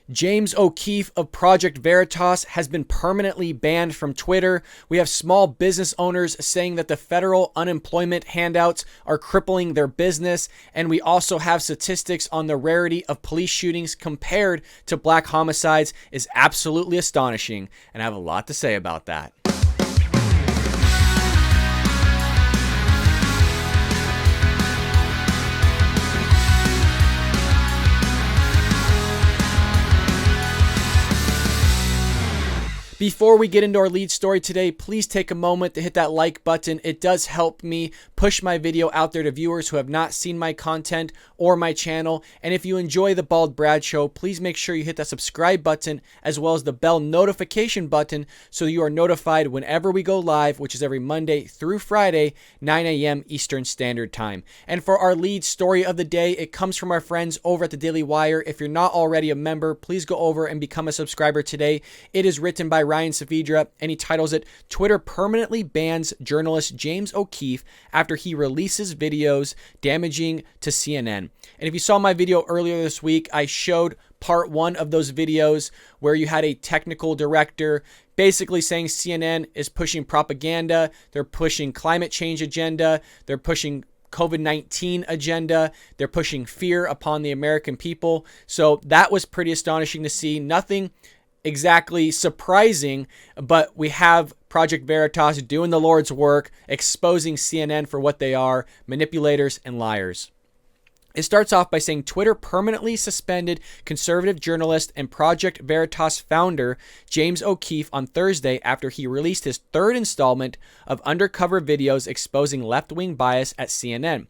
James O'Keefe of Project Veritas has been permanently banned from Twitter. We have small business owners saying that the federal unemployment handouts are crippling their business. And we also have statistics on the rarity of police shootings compared to black homicides is absolutely astonishing. And I have a lot to say about that. Before we get into our lead story today, please take a moment to hit that like button. It does help me push my video out there to viewers who have not seen my content or my channel. And if you enjoy the Bald Brad Show, please make sure you hit that subscribe button as well as the bell notification button so you are notified whenever we go live, which is every Monday through Friday, 9 a.m. Eastern Standard Time. And for our lead story of the day, it comes from our friends over at the Daily Wire. If you're not already a member, please go over and become a subscriber today. It is written by Ryan Saavedra, and he titles it, Twitter Permanently Bans Journalist James O'Keefe After He Releases Videos Damaging to CNN. And if you saw my video earlier this week, I showed part one of those videos where you had a technical director basically saying CNN is pushing propaganda, they're pushing climate change agenda, they're pushing COVID-19 agenda, they're pushing fear upon the American people. So that was pretty astonishing to see. Nothing exactly surprising, but we have Project Veritas doing the Lord's work, exposing CNN for what they are, manipulators and liars. It starts off by saying Twitter permanently suspended conservative journalist and Project Veritas founder James O'Keefe on Thursday after he released his third installment of undercover videos exposing left-wing bias at CNN.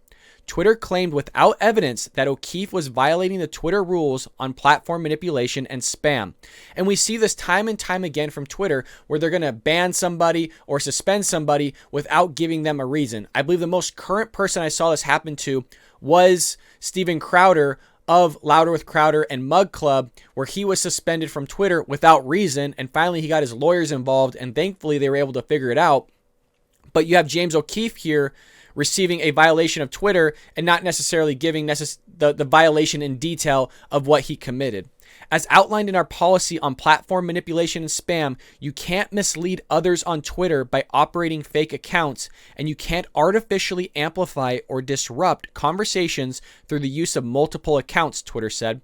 Twitter claimed without evidence that O'Keefe was violating the Twitter rules on platform manipulation and spam. And we see this time and time again from Twitter where they're going to ban somebody or suspend somebody without giving them a reason. I believe the most current person I saw this happen to was Steven Crowder of Louder with Crowder and Mug Club, where he was suspended from Twitter without reason. And finally, he got his lawyers involved, and thankfully they were able to figure it out. But you have James O'Keefe here receiving a violation of Twitter and not necessarily giving the violation in detail of what he committed. As outlined in our policy on platform manipulation and spam, you can't mislead others on Twitter by operating fake accounts, and you can't artificially amplify or disrupt conversations through the use of multiple accounts, Twitter said.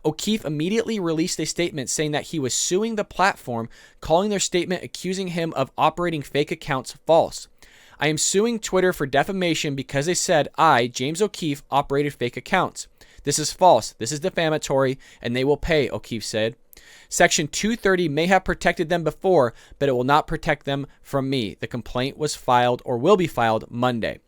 O'Keefe immediately released a statement saying that he was suing the platform, calling their statement accusing him of operating fake accounts false. I am suing Twitter for defamation because they said I, James O'Keefe, operated fake accounts. This is false. This is defamatory, and they will pay, O'Keefe said. Section 230 may have protected them before, but it will not protect them from me. The complaint was filed or will be filed Monday.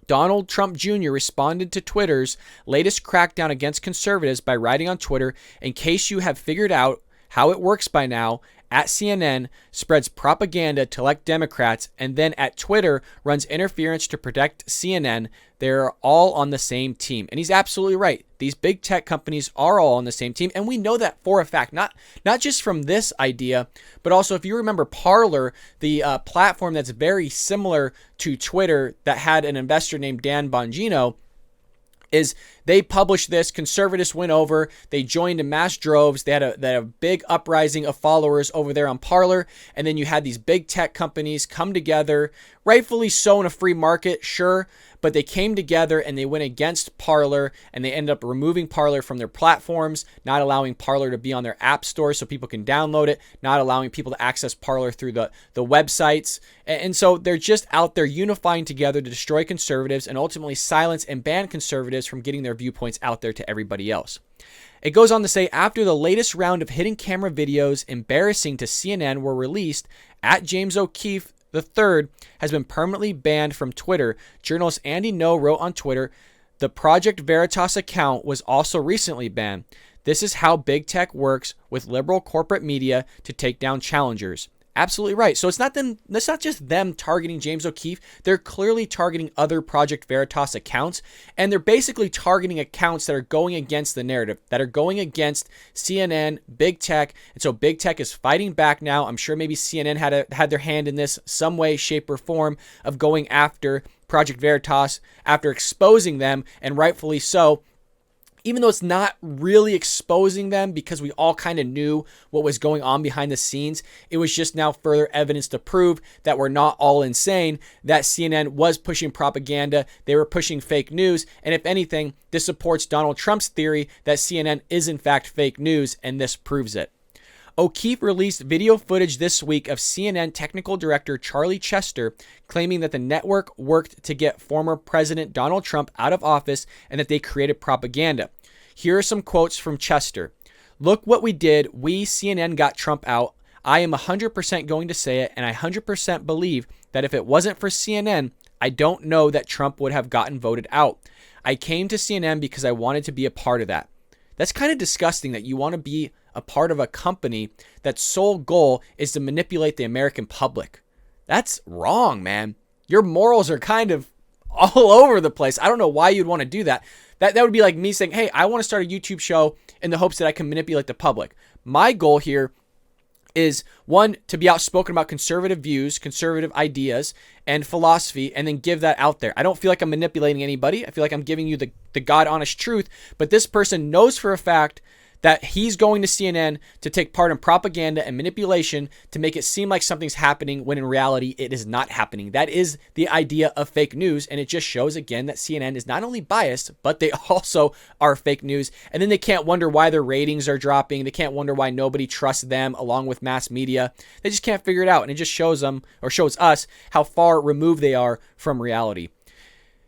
Donald Trump Jr. responded to Twitter's latest crackdown against conservatives by writing on Twitter, in case you have figured out how it works by now, at CNN spreads propaganda to elect Democrats, and then at Twitter runs interference to protect CNN. They're all on the same team. And he's absolutely right. These big tech companies are all on the same team. And we know that for a fact, not just from this idea, but also if you remember Parler, the platform that's very similar to Twitter that had an investor named Dan Bongino, is they published this, conservatives went over, they joined in mass droves, they had a big uprising of followers over there on Parler, and then you had these big tech companies come together, rightfully so in a free market, sure, but they came together and they went against Parler, and they ended up removing Parler from their platforms, not allowing Parler to be on their app store so people can download it, not allowing people to access Parler through the websites. And so they're just out there unifying together to destroy conservatives and ultimately silence and ban conservatives from getting their viewpoints out there to everybody else. It goes on to say, after the latest round of hidden camera videos embarrassing to CNN were released, at James O'Keefe III has been permanently banned from Twitter. Journalist Andy No wrote on Twitter, the Project Veritas account was also recently banned. This is how big tech works with liberal corporate media to take down challengers. Absolutely right. So it's not just them targeting James O'Keefe. They're clearly targeting other Project Veritas accounts, and they're basically targeting accounts that are going against the narrative, that are going against CNN, big tech. And so big tech is fighting back now. I'm sure maybe CNN had their hand in this some way, shape, or form of going after Project Veritas after exposing them, and rightfully so. even though it's not really exposing them because we all kind of knew what was going on behind the scenes, it was just now further evidence to prove that we're not all insane, that CNN was pushing propaganda, they were pushing fake news, and if anything, this supports Donald Trump's theory that CNN is in fact fake news, and this proves it. OKeefe released video footage this week of CNN technical director Charlie Chester claiming that the network worked to get former President Donald Trump out of office and that they created propaganda. Here are some quotes from Chester. "Look what we did. We, CNN, got Trump out. I am 100% going to say it, and I 100% believe that if it wasn't for CNN, I don't know that Trump would have gotten voted out. I came to CNN because I wanted to be a part of that." That's kind of disgusting that you want to be a part of a company that's sole goal is to manipulate the American public. That's wrong, man. Your morals are kind of all over the place. I don't know why you'd want to do that. That would be like me saying, hey, I want to start a YouTube show in the hopes that I can manipulate the public. My goal here is, one, to be outspoken about conservative views, conservative ideas, and philosophy, and then give that out there. I don't feel like I'm manipulating anybody. I feel like I'm giving you the God-honest truth, but this person knows for a fact that he's going to CNN to take part in propaganda and manipulation to make it seem like something's happening when in reality it is not happening. That is the idea of fake news, and it just shows again that CNN is not only biased, but they also are fake news. And then they can't wonder why their ratings are dropping. They can't wonder why nobody trusts them along with mass media. They just can't figure it out, and it just shows them, or shows us, how far removed they are from reality.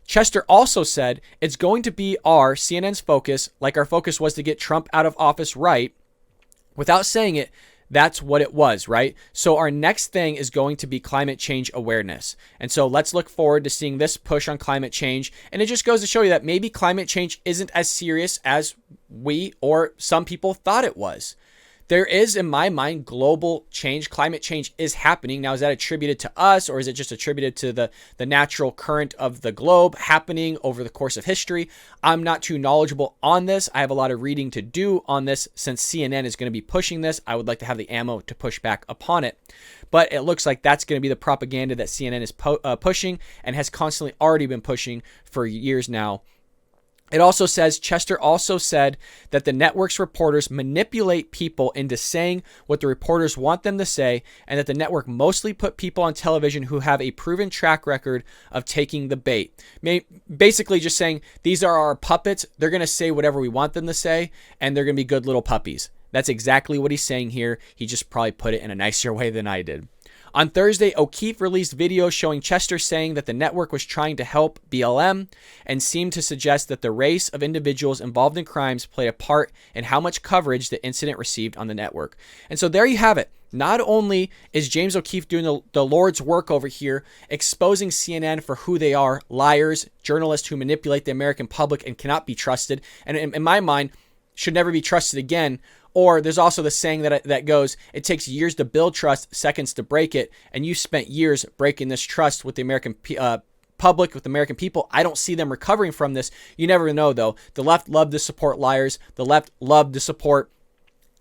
Chester also said it's going to be CNN's focus, like our focus was to get Trump out of office, right? Without saying it, that's what it was, right? So our next thing is going to be climate change awareness. And so let's look forward to seeing this push on climate change. And it just goes to show you that maybe climate change isn't as serious as we or some people thought it was. There is, in my mind, global change. Climate change is happening. Now, is that attributed to us, or is it just attributed to the natural current of the globe happening over the course of history? I'm not too knowledgeable on this. I have a lot of reading to do on this since CNN is going to be pushing this. I would like to have the ammo to push back upon it. But it looks like that's going to be the propaganda that CNN is pushing and has constantly already been pushing for years now. It also says, Chester also said that the network's reporters manipulate people into saying what the reporters want them to say, and that the network mostly put people on television who have a proven track record of taking the bait. Basically just saying, these are our puppets. They're going to say whatever we want them to say, and they're going to be good little puppies. That's exactly what he's saying here. He just probably put it in a nicer way than I did. On Thursday, OKeefe released videos showing Chester saying that the network was trying to help BLM and seemed to suggest that the race of individuals involved in crimes played a part in how much coverage the incident received on the network. And so there you have it. Not only is James O'Keefe doing the Lord's work over here, exposing CNN for who they are, liars, journalists who manipulate the American public and cannot be trusted, and in my mind, should never be trusted again. Or there's also the saying that goes, it takes years to build trust, seconds to break it. And you spent years breaking this trust with the American public, with the American people. I don't see them recovering from this. You never know, though. The left love to support liars. The left love to support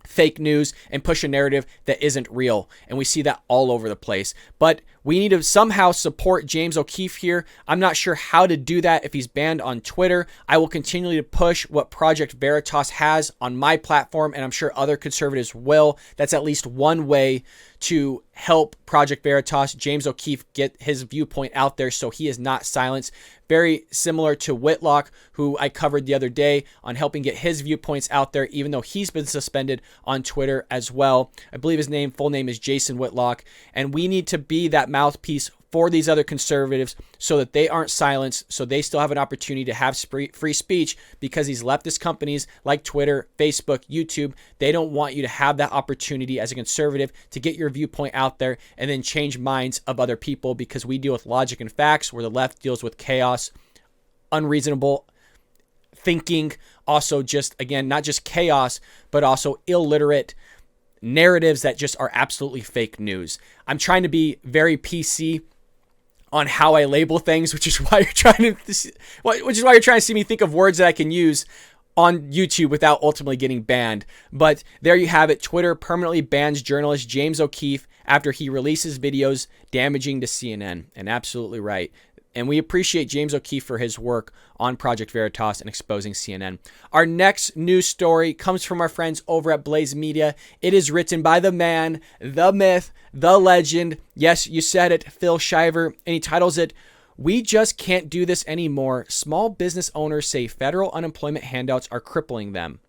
fake news and push a narrative that isn't real. And we see that all over the place. But we need to somehow support James O'Keefe here. I'm not sure how to do that if he's banned on Twitter. I will continually push what Project Veritas has on my platform, and I'm sure other conservatives will. That's at least one way to help Project Veritas, James O'Keefe, get his viewpoint out there so he is not silenced. Very similar to Whitlock, who I covered the other day on helping get his viewpoints out there, even though he's been suspended on Twitter as well. I believe his full name is Jason Whitlock. And we need to be that mouthpiece for these other conservatives so that they aren't silenced, so they still have an opportunity to have free speech, because these leftist companies like Twitter, Facebook, YouTube, they don't want you to have that opportunity as a conservative to get your viewpoint out there and then change minds of other people, because we deal with logic and facts, where the left deals with chaos, unreasonable thinking, also just, again, not just chaos, but also illiterate narratives that just are absolutely fake news. I'm trying to be very PC on how I label things, which is why you're trying to see me think of words that I can use on YouTube without ultimately getting banned. But there you have it. Twitter permanently bans journalist James O'Keefe after he releases videos damaging to CNN. And absolutely right. And we appreciate James O'Keefe for his work on Project Veritas and exposing CNN. Our next news story comes from our friends over at Blaze Media. It is written by the man, the myth, the legend. Yes, you said it, Phil Shiver. And he titles it, "We Just Can't Do This Anymore. Small business owners say federal unemployment handouts are crippling them."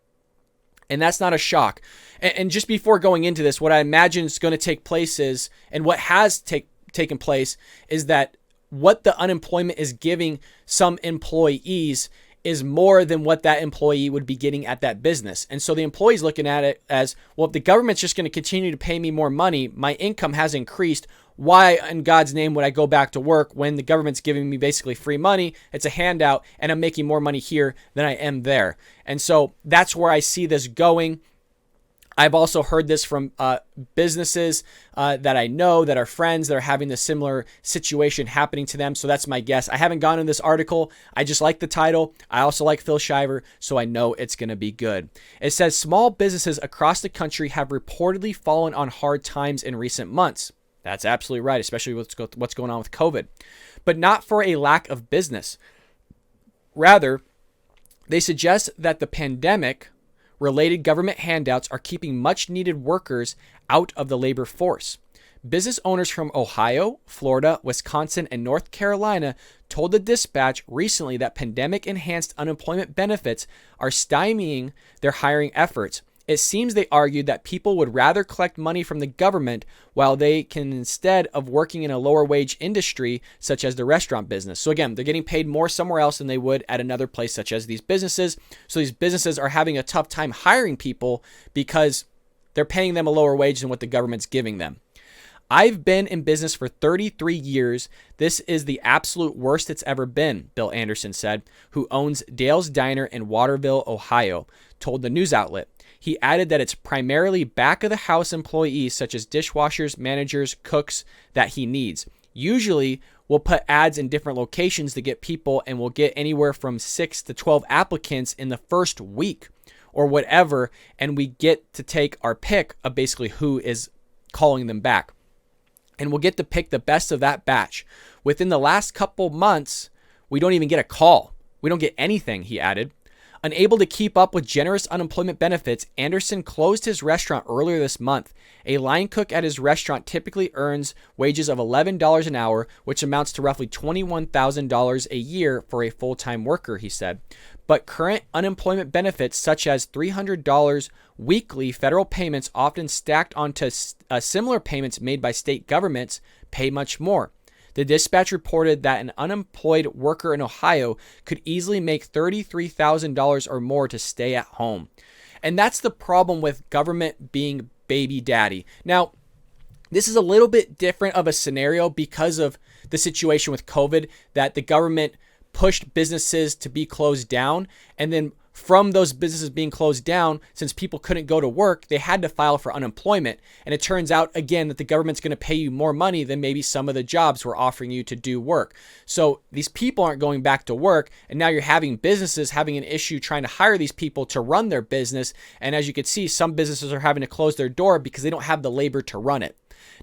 And that's not a shock. And just before going into this, what I imagine is going to take place is, and what has taken place is that what the unemployment is giving some employees is more than what that employee would be getting at that business. And so the employee's looking at it as, well, if the government's just going to continue to pay me more money, my income has increased. Why in God's name would I go back to work when the government's giving me basically free money? It's a handout and I'm making more money here than I am there. And so that's where I see this going. I've also heard this from businesses that I know that are friends that are having a similar situation happening to them. So that's my guess. I haven't gone in this article. I just like the title. I also like Phil Shiver, so I know it's going to be good. It says small businesses across the country have reportedly fallen on hard times in recent months. That's absolutely right, especially with what's going on with COVID. But not for a lack of business. Rather, they suggest that the pandemic related government handouts are keeping much needed workers out of the labor force. Business owners from Ohio, Florida, Wisconsin, and North Carolina told the Dispatch recently that pandemic enhanced unemployment benefits are stymieing their hiring efforts. It seems they argued that people would rather collect money from the government while they can, instead of working in a lower wage industry such as the restaurant business. So again, they're getting paid more somewhere else than they would at another place such as these businesses. So these businesses are having a tough time hiring people because they're paying them a lower wage than what the government's giving them. "I've been in business for 33 years. This is the absolute worst it's ever been," Bill Anderson said, who owns Dale's Diner in Waterville, Ohio, told the news outlet. He added that it's primarily back-of-the-house employees such as dishwashers, managers, cooks that he needs. "Usually, we'll put ads in different locations to get people, and we'll get anywhere from 6 to 12 applicants in the first week or whatever, and we get to take our pick of basically who is calling them back. And we'll get to pick the best of that batch. Within the last couple months, we don't even get a call. We don't get anything," he added. Unable to keep up with generous unemployment benefits, Anderson closed his restaurant earlier this month. A line cook at his restaurant typically earns wages of $11 an hour, which amounts to roughly $21,000 a year for a full-time worker, he said. But current unemployment benefits, such as $300 weekly federal payments often stacked onto similar payments made by state governments, pay much more. The Dispatch reported that an unemployed worker in Ohio could easily make $33,000 or more to stay at home. And that's the problem with government being baby daddy. Now, this is a little bit different of a scenario because of the situation with COVID, that the government pushed businesses to be closed down, and then from those businesses being closed down, since people couldn't go to work, they had to file for unemployment. And it turns out, again, that the government's going to pay you more money than maybe some of the jobs were offering you to do work. So these people aren't going back to work, and now you're having businesses having an issue trying to hire these people to run their business. And as you can see, some businesses are having to close their door because they don't have the labor to run it.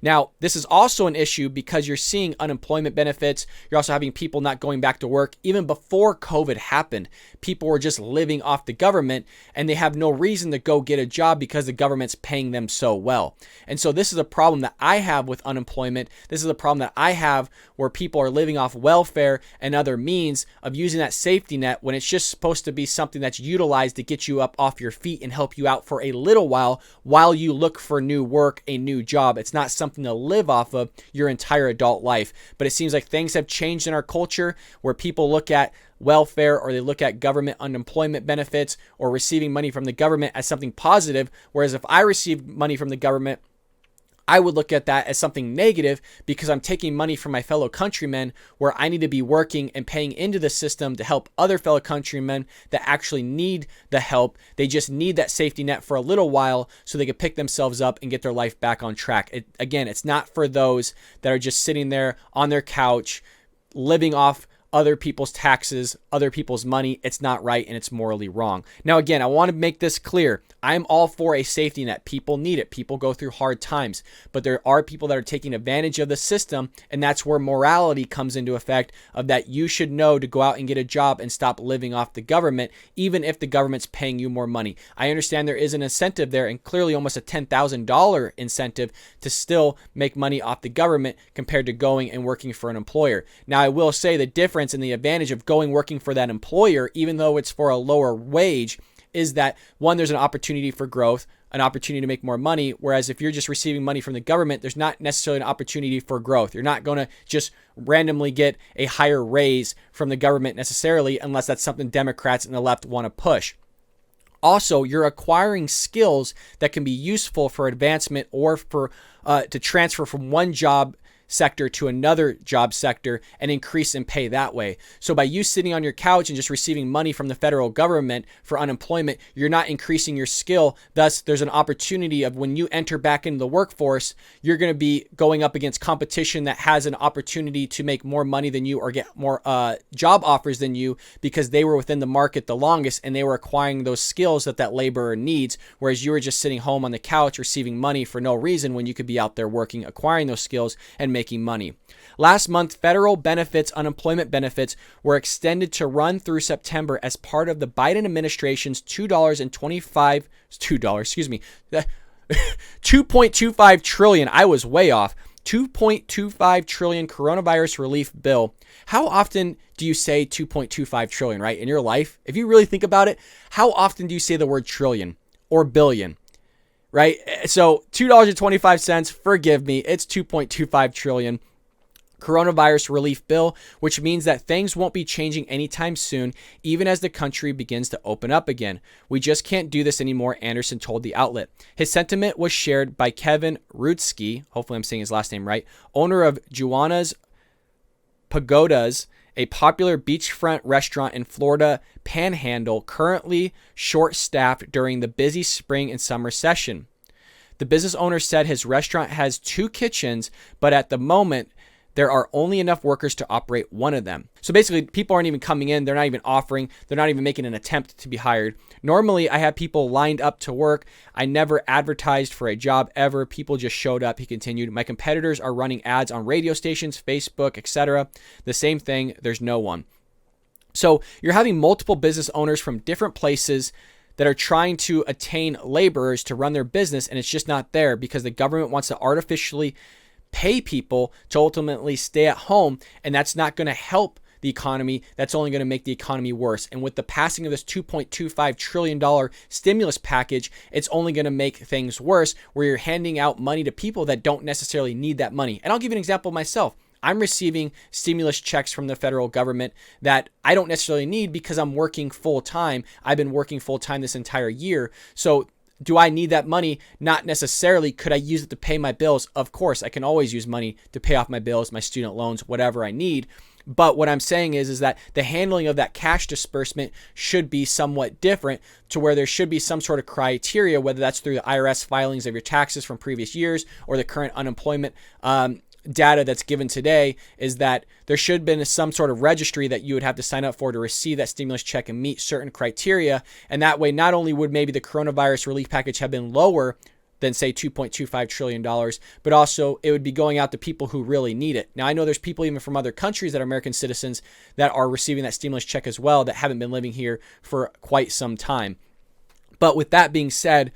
Now, this is also an issue because you're seeing unemployment benefits. You're also having people not going back to work. Even before COVID happened, people were just living off the government, and they have no reason to go get a job because the government's paying them so well. And so this is a problem that I have with unemployment. This is a problem that I have where people are living off welfare and other means of using that safety net when it's just supposed to be something that's utilized to get you up off your feet and help you out for a little while you look for new work, a new job. It's not something to live off of your entire adult life. But it seems like things have changed in our culture where people look at welfare, or they look at government unemployment benefits or receiving money from the government as something positive. Whereas if I received money from the government, I would look at that as something negative because I'm taking money from my fellow countrymen where I need to be working and paying into the system to help other fellow countrymen that actually need the help. They just need that safety net for a little while so they can pick themselves up and get their life back on track. Again, it's not for those that are just sitting there on their couch living off other people's taxes, other people's money. It's not right and it's morally wrong. Now, again, I want to make this clear. I'm all for a safety net. People need it. People go through hard times, but there are people that are taking advantage of the system, and that's where morality comes into effect, of that you should know to go out and get a job and stop living off the government, even if the government's paying you more money. I understand there is an incentive there, and clearly almost a $10,000 incentive to still make money off the government compared to going and working for an employer. Now, I will say the difference and the advantage of going working for that employer, even though it's for a lower wage, is that one, there's an opportunity for growth, an opportunity to make more money. Whereas if you're just receiving money from the government, there's not necessarily an opportunity for growth. You're not going to just randomly get a higher raise from the government necessarily, unless that's something Democrats and the left want to push. Also, you're acquiring skills that can be useful for advancement or for to transfer from one job sector to another job sector and increase in pay that way. So by you sitting on your couch and just receiving money from the federal government for unemployment, you're not increasing your skill. Thus, there's an opportunity of when you enter back into the workforce, you're going to be going up against competition that has an opportunity to make more money than you or get more job offers than you, because they were within the market the longest and they were acquiring those skills that that laborer needs, whereas you were just sitting home on the couch receiving money for no reason when you could be out there working, acquiring those skills and making money. Last month, federal benefits, unemployment benefits, were extended to run through September as part of the Biden administration's $2.25 trillion. I was way off. $2.25 trillion coronavirus relief bill. How often do you say 2.25 trillion, right? In your life, if you really think about it, how often do you say the word trillion or billion? Right? So $2.25, forgive me, it's 2.25 trillion coronavirus relief bill, which means that things won't be changing anytime soon, even as the country begins to open up again. We just can't do this anymore, Anderson told the outlet. His sentiment was shared by Kevin Rudski, hopefully I'm saying his last name right, owner of Juana's Pagodas, a popular beachfront restaurant in Florida Panhandle, currently short-staffed during the busy spring and summer session. The business owner said his restaurant has 2 kitchens, but at the moment, there are only enough workers to operate one of them. So basically, people aren't even coming in. They're not even offering. They're not even making an attempt to be hired. Normally, I have people lined up to work. I never advertised for a job ever. People just showed up, he continued. My competitors are running ads on radio stations, Facebook, etc. The same thing. There's no one. So you're having multiple business owners from different places that are trying to attain laborers to run their business, and it's just not there because the government wants to artificially pay people to ultimately stay at home, and that's not going to help the economy. That's only going to make the economy worse. And with the passing of this $2.25 trillion stimulus package, it's only going to make things worse, where you're handing out money to people that don't necessarily need that money. And I'll give you an example of myself. I'm receiving stimulus checks from the federal government that I don't necessarily need because I'm working full time. I've been working full time this entire year. So do I need that money? Not necessarily. Could I use it to pay my bills? Of course, I can always use money to pay off my bills, my student loans, whatever I need. But what I'm saying is that the handling of that cash disbursement should be somewhat different, to where there should be some sort of criteria, whether that's through the IRS filings of your taxes from previous years or the current unemployment data that's given today, is that there should have been some sort of registry that you would have to sign up for to receive that stimulus check and meet certain criteria. And that way, not only would maybe the coronavirus relief package have been lower than say $2.25 trillion, but also it would be going out to people who really need it. Now, I know there's people even from other countries that are American citizens that are receiving that stimulus check as well, that haven't been living here for quite some time. But with that being said,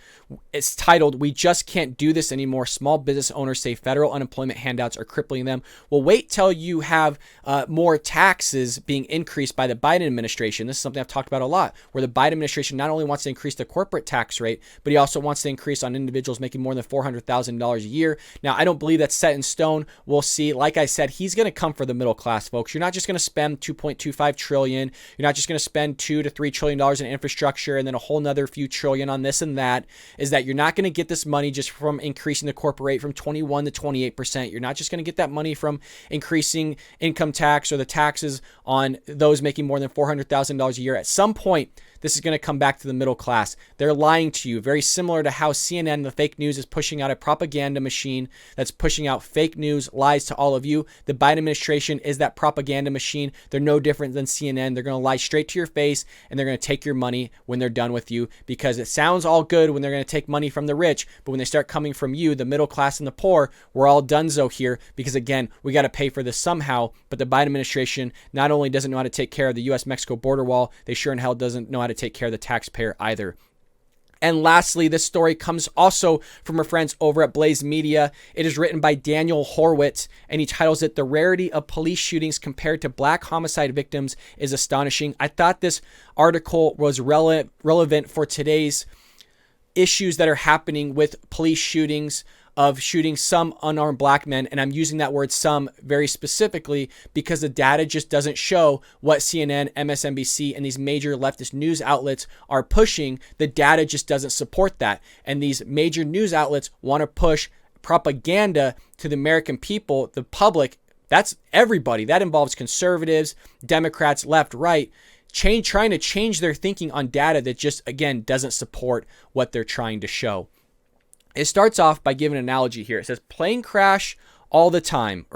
it's titled, "We Just Can't Do This Anymore. Small business owners say federal unemployment handouts are crippling them." Well, wait till you have more taxes being increased by the Biden administration. This is something I've talked about a lot, where the Biden administration not only wants to increase the corporate tax rate, but he also wants to increase on individuals making more than $400,000 a year. Now, I don't believe that's set in stone. We'll see. Like I said, he's going to come for the middle class, folks. You're not just going to spend $2.25 trillion. You're not just going to spend $2 to $3 trillion in infrastructure and then a whole nother few trillion on this and that, is that you're not going to get this money just from increasing the corporate rate from 21 to 28%. You're not just going to get that money from increasing income tax or the taxes on those making more than $400,000 a year. At some point, this is going to come back to the middle class. They're lying to you, very similar to how CNN, the fake news, is pushing out a propaganda machine that's pushing out fake news, lies to all of you. The Biden administration is that propaganda machine. They're no different than CNN. They're going to lie straight to your face, and they're going to take your money when they're done with you, because it sounds all good when they're going to take money from the rich, but when they start coming from you, the middle class and the poor, we're all donezo here, because again, we got to pay for this somehow. But the Biden administration not only doesn't know how to take care of the U.S.-Mexico border wall, they sure in hell doesn't know how to take care of the taxpayer either. And lastly, this story comes also from our friends over at Blaze Media. It is written by Daniel Horwitz, and he titles it, "The Rarity of Police Shootings Compared to Black Homicide Victims is Astonishing." I thought this article was relevant for today's issues that are happening with police shootings, of shooting some unarmed black men. And I'm using that word some very specifically because the data just doesn't show what CNN, MSNBC, and these major leftist news outlets are pushing. The data just doesn't support that. And these major news outlets want to push propaganda to the American people, the public. That's everybody. That involves conservatives, Democrats, left, right, trying to change their thinking on data that just, again, doesn't support what they're trying to show. It starts off by giving an analogy here. It says planes crash all the time.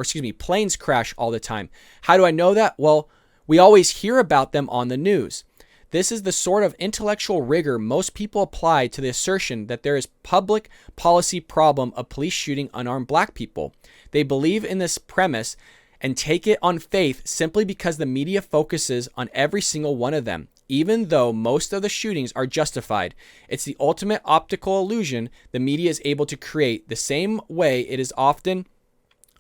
How do I know that? Well, we always hear about them on the news. This is the sort of intellectual rigor most people apply to the assertion that there is public policy problem of police shooting unarmed black people. They believe in this premise and take it on faith simply because the media focuses on every single one of them. Even though most of the shootings are justified, it's the ultimate optical illusion the media is able to create. The same way it is often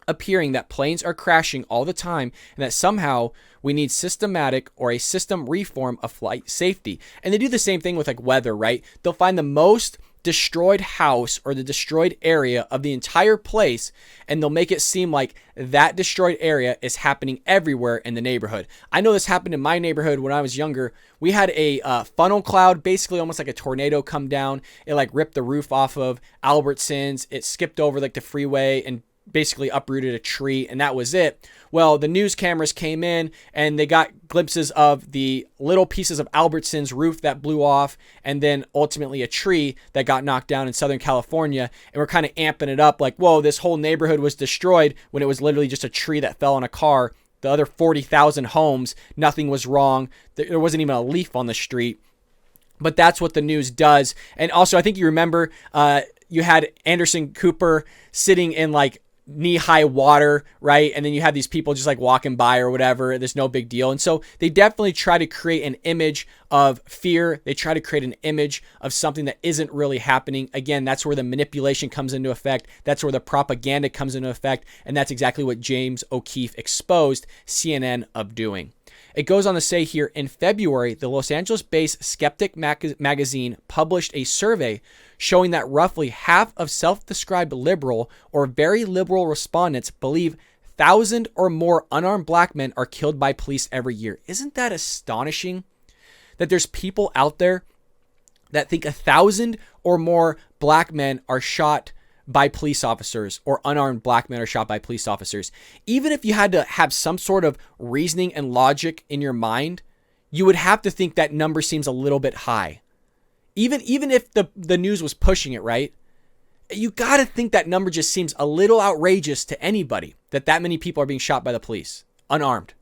appearing that planes are crashing all the time and that somehow we need systematic or a system reform of flight safety. And they do the same thing with like weather, right? They'll find the most destroyed house or the destroyed area of the entire place, and they'll make it seem like that destroyed area is happening everywhere in the neighborhood. I know this happened in my neighborhood when I was younger. We had a funnel cloud, basically almost like a tornado, come down. It like ripped the roof off of Albertsons. It skipped over like the freeway and basically uprooted a tree, and that was it. Well, the news cameras came in and they got glimpses of the little pieces of Albertsons roof that blew off, and then ultimately a tree that got knocked down in Southern California. And we're kind of amping it up like, whoa, this whole neighborhood was destroyed, when it was literally just a tree that fell on a car. The other 40,000 homes, nothing was wrong. There wasn't even a leaf on the street. But that's what the news does. And also, I think you remember you had Anderson Cooper sitting in like knee-high water, right? And then you have these people just like walking by or whatever. There's no big deal. And so they definitely try to create an image of fear. They try to create an image of something that isn't really happening. Again, that's where the manipulation comes into effect. That's where the propaganda comes into effect. And that's exactly what James O'Keefe exposed CNN of doing. It goes on to say here, in February, the Los Angeles-based Skeptic magazine published a survey showing that roughly half of self-described liberal or very liberal respondents believe 1,000 or more unarmed black men are killed by police every year. Isn't that astonishing? That there's people out there that think 1,000 or more black men are shot by police officers, or unarmed black men are shot by police officers. Even if you had to have some sort of reasoning and logic in your mind, you would have to think that number seems a little bit high. Even if the news was pushing it, right? You got to think that number just seems a little outrageous to anybody, that many people are being shot by the police, unarmed.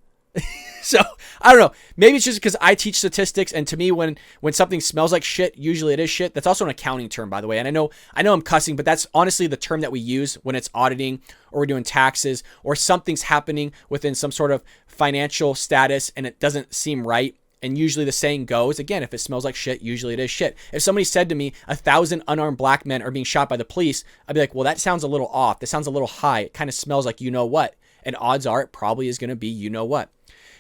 So, I don't know. Maybe it's just because I teach statistics, and to me, when something smells like shit, usually it is shit. That's also an accounting term, by the way. And I know I'm cussing, but that's honestly the term that we use when it's auditing or we're doing taxes or something's happening within some sort of financial status and it doesn't seem right. And usually the saying goes, again, if it smells like shit, usually it is shit. If somebody said to me, 1,000 unarmed black men are being shot by the police, I'd be like, well, that sounds a little off. That sounds a little high. It kind of smells like you know what. And odds are it probably is going to be you know what.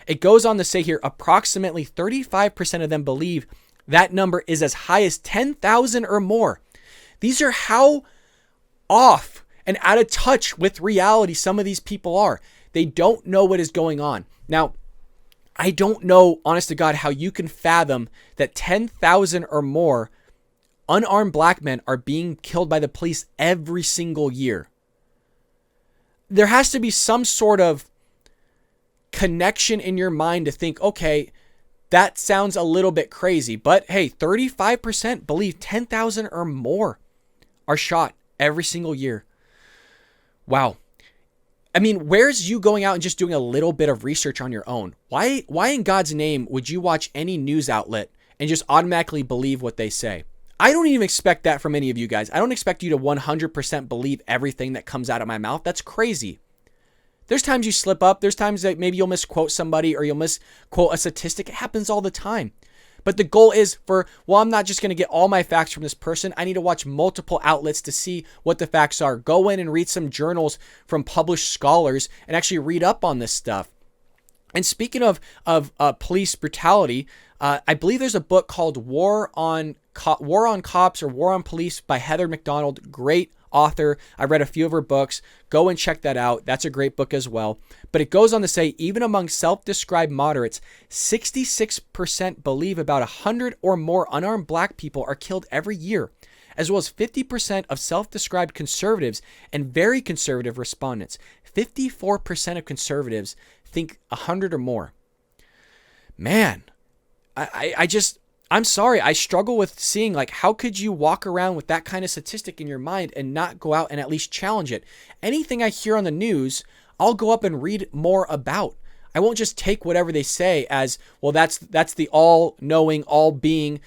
It goes on to say here, approximately 35% of them believe that number is as high as 10,000 or more. These are how off and out of touch with reality some of these people are. They don't know what is going on. Now, I don't know, honest to God, how you can fathom that 10,000 or more unarmed black men are being killed by the police every single year. There has to be some sort of connection in your mind to think, okay, that sounds a little bit crazy, but hey, 35% believe 10,000 or more are shot every single year. Wow. I mean, where's you going out and just doing a little bit of research on your own? Why in God's name would you watch any news outlet and just automatically believe what they say? I don't even expect that from any of you guys. I don't expect you to 100% believe everything that comes out of my mouth. That's crazy. There's times you slip up. There's times that maybe you'll misquote somebody or you'll misquote a statistic. It happens all the time. But the goal is I'm not just going to get all my facts from this person. I need to watch multiple outlets to see what the facts are. Go in and read some journals from published scholars and actually read up on this stuff. And speaking of police brutality, I believe there's a book called War on Cops or War on Police by Heather McDonald. Great author. I read a few of her books. Go and check that out. That's a great book as well. But it goes on to say, even among self-described moderates, 66% believe about 100 or more unarmed black people are killed every year, as well as 50% of self-described conservatives and very conservative respondents. 54% of conservatives think 100 or more. Man, I'm sorry. I struggle with seeing, like, how could you walk around with that kind of statistic in your mind and not go out and at least challenge it? Anything I hear on the news, I'll go up and read more about. I won't just take whatever they say as, well, that's the all-knowing, all-being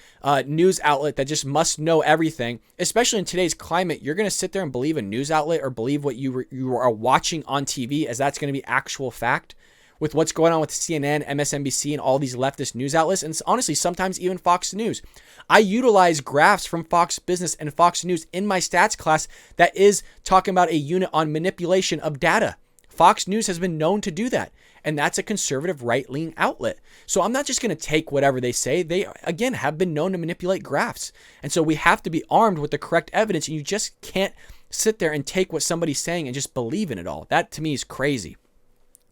news outlet that just must know everything. Especially in today's climate, you're going to sit there and believe a news outlet or believe what you are watching on TV as that's going to be actual fact. With what's going on with CNN, MSNBC, and all these leftist news outlets, and honestly, sometimes even Fox News. I utilize graphs from Fox Business and Fox News in my stats class that is talking about a unit on manipulation of data. Fox News has been known to do that, and that's a conservative right-leaning outlet. So I'm not just going to take whatever they say. They, again, have been known to manipulate graphs. And so we have to be armed with the correct evidence, and you just can't sit there and take what somebody's saying and just believe in it all. That, to me, is crazy.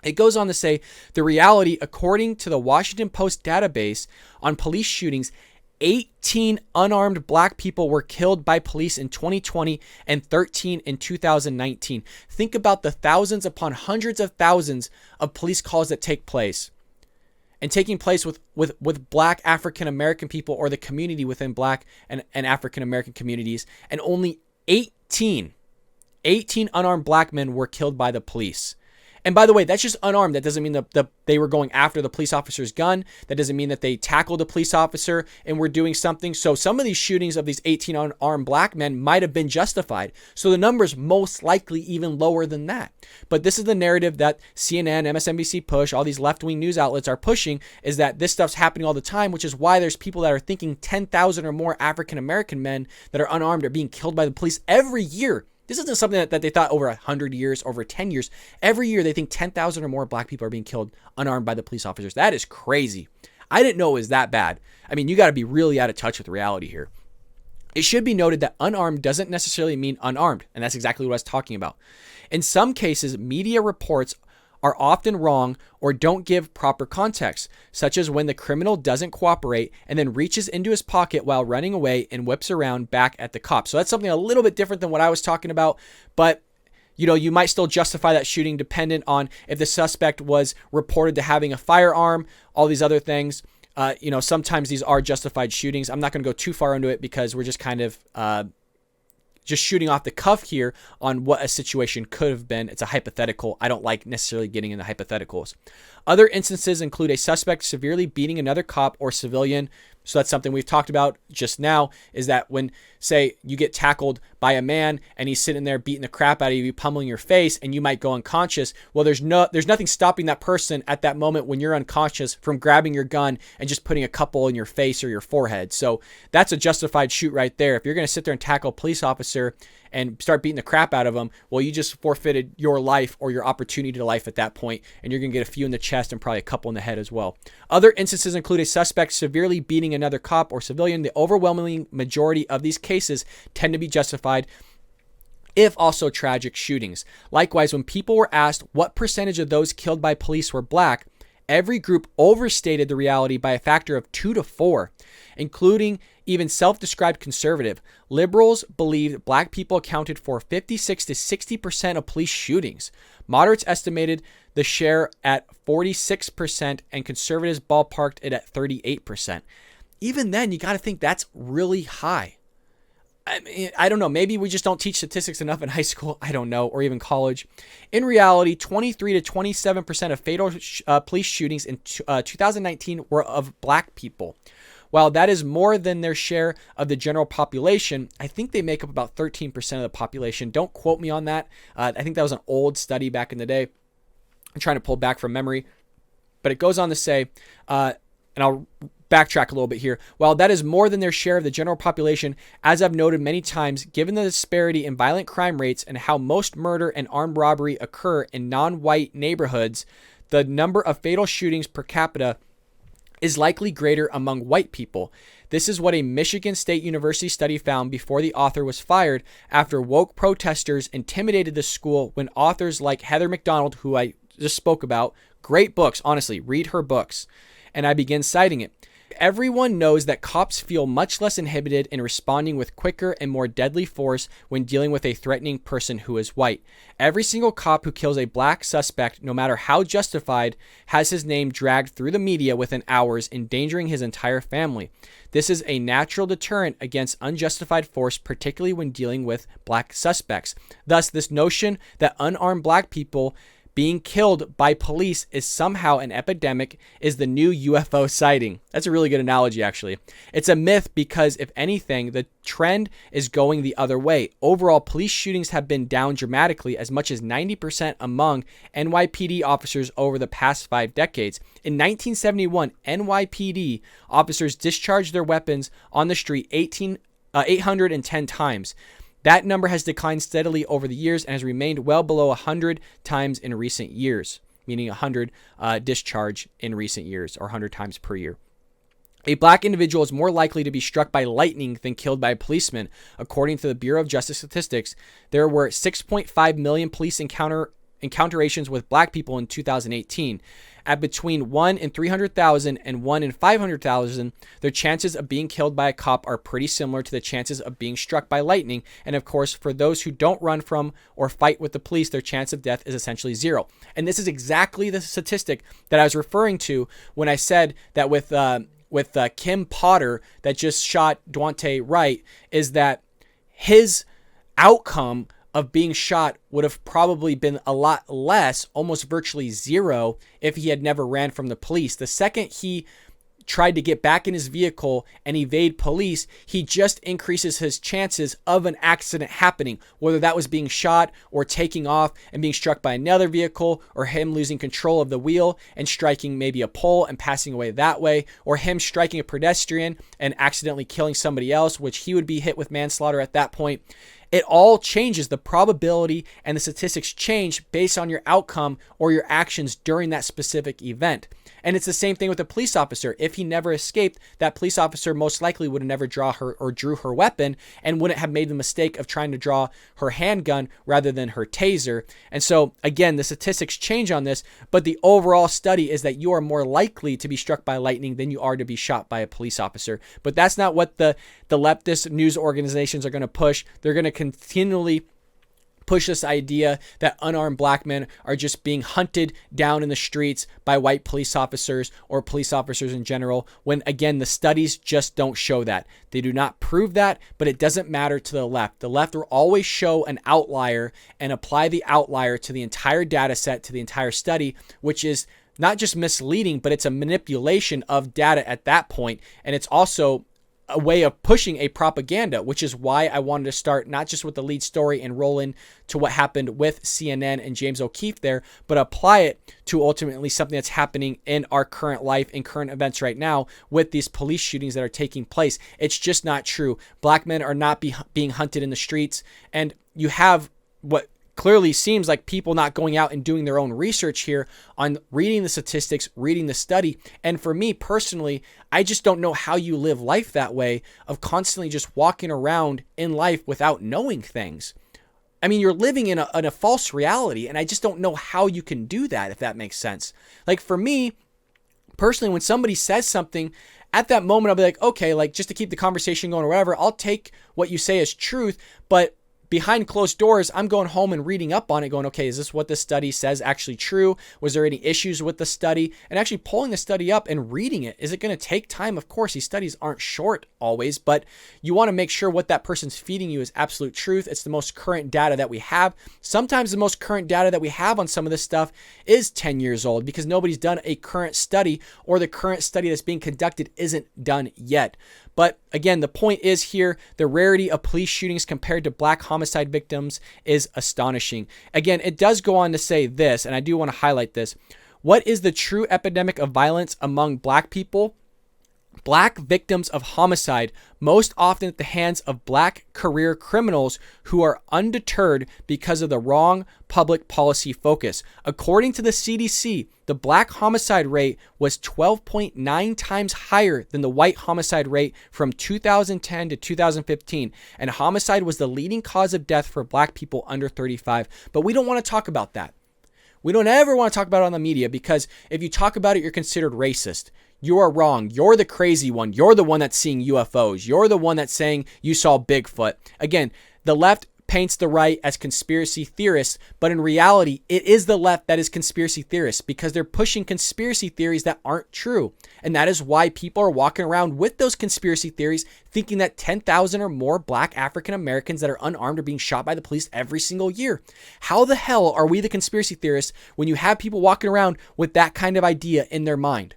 It goes on to say, the reality, according to the Washington Post database on police shootings, 18 unarmed black people were killed by police in 2020 and 13 in 2019. Think about the thousands upon hundreds of thousands of police calls that take place. And taking place with black African-American people or the community within black and African-American communities. And only 18 unarmed black men were killed by the police. And by the way, that's just unarmed. That doesn't mean that they were going after the police officer's gun. That doesn't mean that they tackled a police officer and were doing something. So some of these shootings of these 18 unarmed black men might have been justified. So the number's most likely even lower than that. But this is the narrative that CNN, MSNBC push, all these left-wing news outlets are pushing, is that this stuff's happening all the time, which is why there's people that are thinking 10,000 or more African-American men that are unarmed are being killed by the police every year. This isn't something that they thought over 100 years, over 10 years. Every year they think 10,000 or more black people are being killed unarmed by the police officers. That is crazy. I didn't know it was that bad. I mean, you got to be really out of touch with reality here. It should be noted that unarmed doesn't necessarily mean unarmed, and that's exactly what I was talking about. In some cases, media reports are often wrong or don't give proper context, such as when the criminal doesn't cooperate and then reaches into his pocket while running away and whips around back at the cops. So that's something a little bit different than what I was talking about, but you might still justify that shooting dependent on if the suspect was reported to having a firearm, all these other things. Sometimes these are justified shootings. I'm not going to go too far into it because we're just kind of just shooting off the cuff here on what a situation could have been. It's a hypothetical. I don't like necessarily getting into hypotheticals. Other instances include a suspect severely beating another cop or civilian. So that's something we've talked about just now, is that when, say, you get tackled by a man and he's sitting there beating the crap out of you, pummeling your face, and you might go unconscious. Well, there's nothing stopping that person at that moment when you're unconscious from grabbing your gun and just putting a couple in your face or your forehead. So that's a justified shoot right there. If you're going to sit there and tackle a police officer and start beating the crap out of them, well, you just forfeited your life or your opportunity to life at that point, and you're going to get a few in the chest and probably a couple in the head as well. Other instances include a suspect severely beating another cop or civilian. The overwhelming majority of these cases tend to be justified, if also tragic shootings. Likewise, when people were asked what percentage of those killed by police were black, Every group overstated the reality by a factor of 2 to 4, including even self-described conservative. Liberals believed black people accounted for 56 to 60% of police shootings. Moderates estimated the share at 46%, and conservatives ballparked it at 38%. Even then, you got to think that's really high. I mean, I don't know. Maybe we just don't teach statistics enough in high school. I don't know, or even college. In reality, 23 to 27% of fatal police shootings in 2019 were of black people. While that is more than their share of the general population, I think they make up about 13% of the population. Don't quote me on that. I think that was an old study back in the day. I'm trying to pull back from memory. But it goes on to say, and I'll backtrack a little bit here. While that is more than their share of the general population, as I've noted many times, given the disparity in violent crime rates and how most murder and armed robbery occur in non-white neighborhoods, the number of fatal shootings per capita is likely greater among white people. This is what a Michigan State University study found before the author was fired after woke protesters intimidated the school when authors like Heather McDonald, who I just spoke about, great books, honestly, read her books, and I begin citing it. Everyone knows that cops feel much less inhibited in responding with quicker and more deadly force when dealing with a threatening person who is white. Every single cop who kills a black suspect, no matter how justified, has his name dragged through the media within hours, endangering his entire family. This is a natural deterrent against unjustified force, particularly when dealing with black suspects. Thus, this notion that unarmed black people being killed by police is somehow an epidemic is the new UFO sighting. That's a really good analogy, actually. It's a myth because, if anything, the trend is going the other way. Overall, police shootings have been down dramatically, as much as 90% among NYPD officers over the past 5 decades. In 1971, NYPD officers discharged their weapons on the street 810 times. That number has declined steadily over the years and has remained well below 100 times in recent years, meaning 100 discharge in recent years, or 100 times per year. A black individual is more likely to be struck by lightning than killed by a policeman. According to the Bureau of Justice Statistics, there were 6.5 million police encounteration with black people in 2018. At between 1 in 300,000 and 1 in 500,000, their chances of being killed by a cop are pretty similar to the chances of being struck by lightning. And of course, for those who don't run from or fight with the police, their chance of death is essentially 0. And this is exactly the statistic that I was referring to when I said that with Kim Potter that just shot Daunte Wright, is that his outcome of being shot would have probably been a lot less, almost virtually 0, if he had never ran from the police. The second he tried to get back in his vehicle and evade police, he just increases his chances of an accident happening, whether that was being shot or taking off and being struck by another vehicle, or him losing control of the wheel and striking maybe a pole and passing away that way, or him striking a pedestrian and accidentally killing somebody else, which he would be hit with manslaughter at that point. It all changes. The probability and the statistics change based on your outcome or your actions during that specific event. And it's the same thing with a police officer. If he never escaped, that police officer most likely would have never drew her weapon and wouldn't have made the mistake of trying to draw her handgun rather than her taser. And so, again, the statistics change on this, but the overall study is that you are more likely to be struck by lightning than you are to be shot by a police officer. But that's not what the leftist news organizations are going to push. They're going to continually push this idea that unarmed black men are just being hunted down in the streets by white police officers or police officers in general, when again, the studies just don't show that. They do not prove that, but it doesn't matter to the left. The left will always show an outlier and apply the outlier to the entire data set, to the entire study, which is not just misleading, but it's a manipulation of data at that point. And it's also a way of pushing a propaganda, which is why I wanted to start not just with the lead story and roll in to what happened with CNN and James O'Keefe there, but apply it to ultimately something that's happening in our current life, in current events right now with these police shootings that are taking place. It's just not true. Black men are not being hunted in the streets, and you have what clearly seems like people not going out and doing their own research here on reading the statistics, reading the study. And for me personally, I just don't know how you live life that way, of constantly just walking around in life without knowing things. I mean, you're living in a false reality, and I just don't know how you can do that, if that makes sense. Like for me, Personally, when somebody says something, at that moment, I'll be like, okay, like just to keep the conversation going or whatever, I'll take what you say as truth, but behind closed doors, I'm going home and reading up on it, going, okay, is this what the study says actually true? Was there any issues with the study? And actually pulling the study up and reading it. Is it going to take time? Of course, these studies aren't short always, but you want to make sure what that person's feeding you is absolute truth. It's the most current data that we have. Sometimes the most current data that we have on some of this stuff is 10 years old because nobody's done a current study, or the current study that's being conducted isn't done yet. But again, the point is here, the rarity of police shootings compared to black homicide victims is astonishing. Again, it does go on to say this, and I do want to highlight this. What is the true epidemic of violence among black people? Black victims of homicide, most often at the hands of black career criminals who are undeterred because of the wrong public policy focus. According to the CDC, the black homicide rate was 12.9 times higher than the white homicide rate from 2010 to 2015, and homicide was the leading cause of death for black people under 35. But we don't want to talk about that. We don't ever want to talk about it on the media, because if you talk about it, you're considered racist. You are wrong. You're the crazy one. You're the one that's seeing UFOs. You're the one that's saying you saw Bigfoot. Again, the left paints the right as conspiracy theorists, but in reality, it is the left that is conspiracy theorists, because they're pushing conspiracy theories that aren't true. And that is why people are walking around with those conspiracy theories, thinking that 10,000 or more black African Americans that are unarmed are being shot by the police every single year. How the hell are we the conspiracy theorists when you have people walking around with that kind of idea in their mind?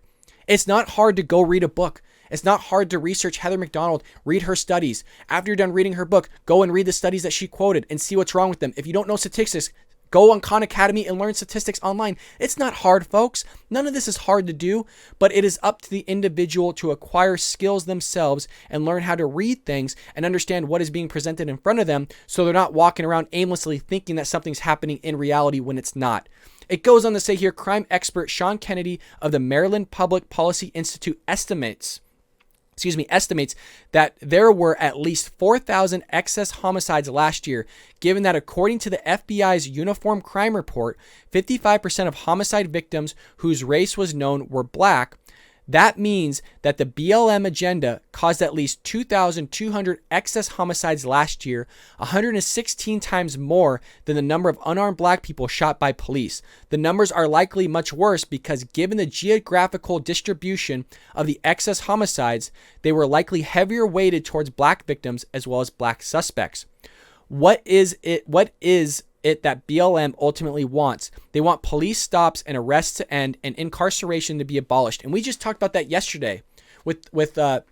It's not hard to go read a book. It's not hard to research Heather McDonald, read her studies. After you're done reading her book, go and read the studies that she quoted and see what's wrong with them. If you don't know statistics, go on Khan Academy and learn statistics online. It's not hard, folks. None of this is hard to do, but it is up to the individual to acquire skills themselves and learn how to read things and understand what is being presented in front of them, so they're not walking around aimlessly thinking that something's happening in reality when it's not. It goes on to say here, crime expert Sean Kennedy of the Maryland Public Policy Institute estimates that there were at least 4,000 excess homicides last year, given that according to the FBI's Uniform Crime Report, 55% of homicide victims whose race was known were black. That means that the BLM Agenda caused at least 2,200 excess homicides last year, 116 times more than the number of unarmed black people shot by police. The numbers are likely much worse because given the geographical distribution of the excess homicides, they were likely heavier weighted towards black victims as well as black suspects. What is it that BLM ultimately wants? They want police stops and arrests to end and incarceration to be abolished. And we just talked about that yesterday with Rashida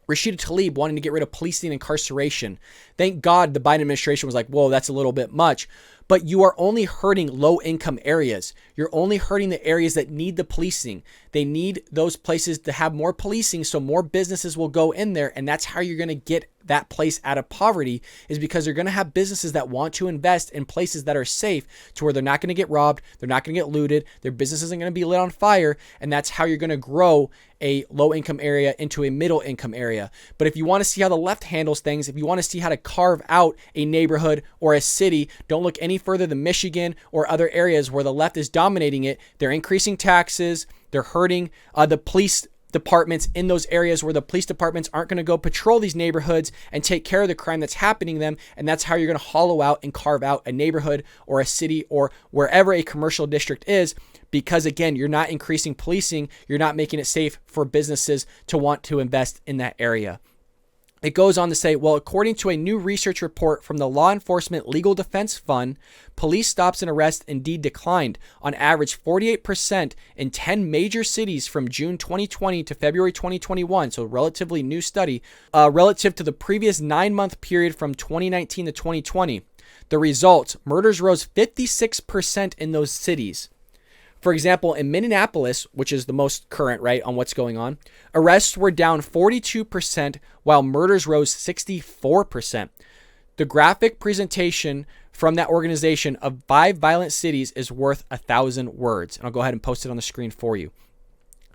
Tlaib wanting to get rid of policing and incarceration. Thank God the Biden administration was like, whoa, that's a little bit much. But you are only hurting low-income areas. You're only hurting the areas that need the policing. They need those places to have more policing so more businesses will go in there, and that's how you're going to get that place out of poverty, is because they're going to have businesses that want to invest in places that are safe to where they're not going to get robbed, they're not going to get looted, their business isn't going to be lit on fire, and that's how you're going to grow a low-income area into a middle-income area. But if you want to see how the left handles things, if you want to see how to carve out a neighborhood or a city, don't look any further than Michigan or other areas where the left is dominating it. They're increasing taxes, they're hurting the police departments in those areas where the police departments aren't going to go patrol these neighborhoods and take care of the crime that's happening to them. And that's how you're going to hollow out and carve out a neighborhood or a city or wherever a commercial district is. Because again, you're not increasing policing. You're not making it safe for businesses to want to invest in that area. It goes on to say, well, according to a new research report from the Law Enforcement Legal Defense Fund, police stops and arrests indeed declined on average 48% in 10 major cities from June 2020 to February 2021. So relatively new study relative to the previous 9-month period from 2019 to 2020. The results, murders rose 56% in those cities. For example, in Minneapolis, which is the most current, right, on what's going on, arrests were down 42%, while murders rose 64%. The graphic presentation from that organization of 5 violent cities is worth 1,000 words. And I'll go ahead and post it on the screen for you.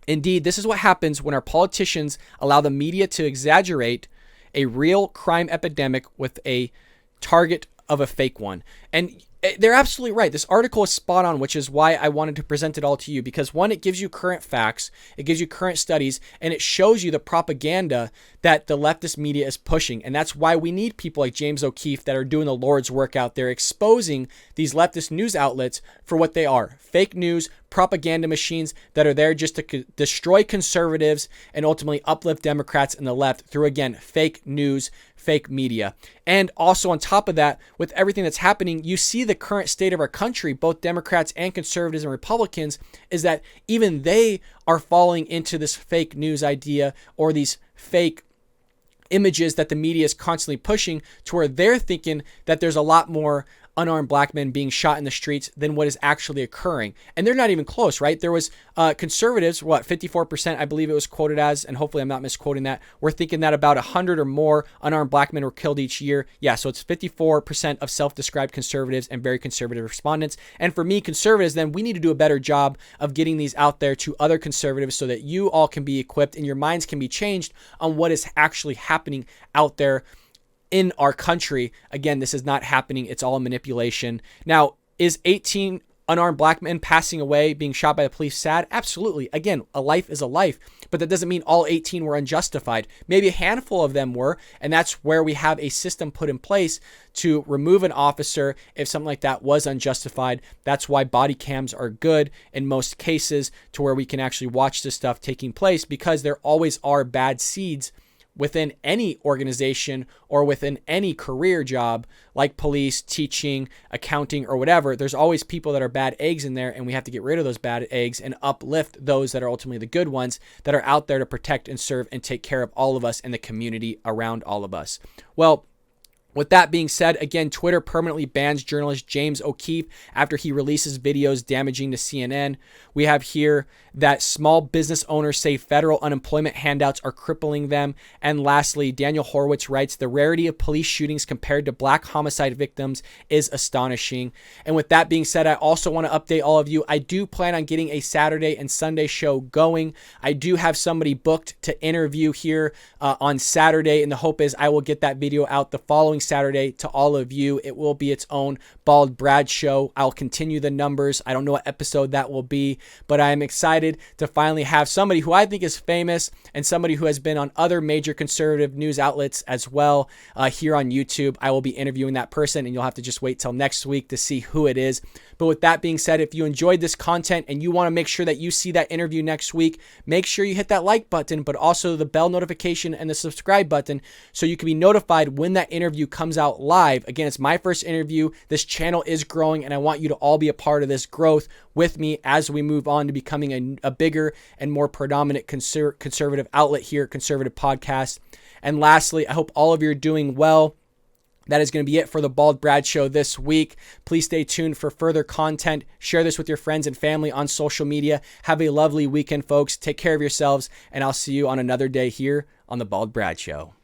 Indeed, this is what happens when our politicians allow the media to exaggerate a real crime epidemic with a target of a fake one. And They're absolutely right. This article is spot on, which is why I wanted to present it all to you. Because one, it gives you current facts, it gives you current studies, and it shows you the propaganda that the leftist media is pushing. And that's why we need people like James O'Keefe that are doing the Lord's work out there, exposing these leftist news outlets for what they are: fake news, propaganda machines that are there just to destroy conservatives and ultimately uplift Democrats and the left through, again, fake news, fake media. And also on top of that, with everything that's happening, you see the current state of our country, both Democrats and conservatives and Republicans, is that even they are falling into this fake news idea or these fake images that the media is constantly pushing, to where they're thinking that there's a lot more unarmed black men being shot in the streets than what is actually occurring. And they're not even close, right? There was conservatives, 54%, I believe it was quoted as, and hopefully I'm not misquoting that, we're thinking that about 100 or more unarmed black men were killed each year. Yeah, so it's 54% of self-described conservatives and very conservative respondents. And for me, conservatives, then we need to do a better job of getting these out there to other conservatives so that you all can be equipped and your minds can be changed on what is actually happening out there in our country. Again, this is not happening. It's all a manipulation. Now, is 18 unarmed black men passing away, being shot by the police, sad? Absolutely. Again, a life is a life, but that doesn't mean all 18 were unjustified. Maybe a handful of them were, and that's where we have a system put in place to remove an officer if something like that was unjustified. That's why body cams are good in most cases, to where we can actually watch this stuff taking place, because there always are bad seeds within any organization or within any career job like police, teaching, accounting, or whatever. There's always people that are bad eggs in there, and we have to get rid of those bad eggs and uplift those that are ultimately the good ones that are out there to protect and serve and take care of all of us and the community around all of us. Well, with that being said, again, Twitter permanently bans journalist James O'Keefe after he releases videos damaging to CNN. We have here that small business owners say federal unemployment handouts are crippling them. And lastly, Daniel Horowitz writes, the rarity of police shootings compared to black homicide victims is astonishing. And with that being said, I also want to update all of you. I do plan on getting a Saturday and Sunday show going. I do have somebody booked to interview here on Saturday, and the hope is I will get that video out the following Saturday to all of you. It will be its own Bald Brad show. I'll continue the numbers. I don't know what episode that will be, but I'm excited to finally have somebody who I think is famous and somebody who has been on other major conservative news outlets as well here on YouTube. I will be interviewing that person, and you'll have to just wait till next week to see who it is. But with that being said, if you enjoyed this content and you want to make sure that you see that interview next week, make sure you hit that like button, but also the bell notification and the subscribe button so you can be notified when that interview comes out live. Again, it's my first interview. This channel is growing, and I want you to all be a part of this growth with me as we move on to becoming a bigger and more predominant conservative outlet here, conservative podcast. And lastly, I hope all of you are doing well. That is going to be it for the Bald Brad Show this week. Please stay tuned for further content. Share this with your friends and family on social media. Have a lovely weekend, folks. Take care of yourselves, and I'll see you on another day here on the Bald Brad Show.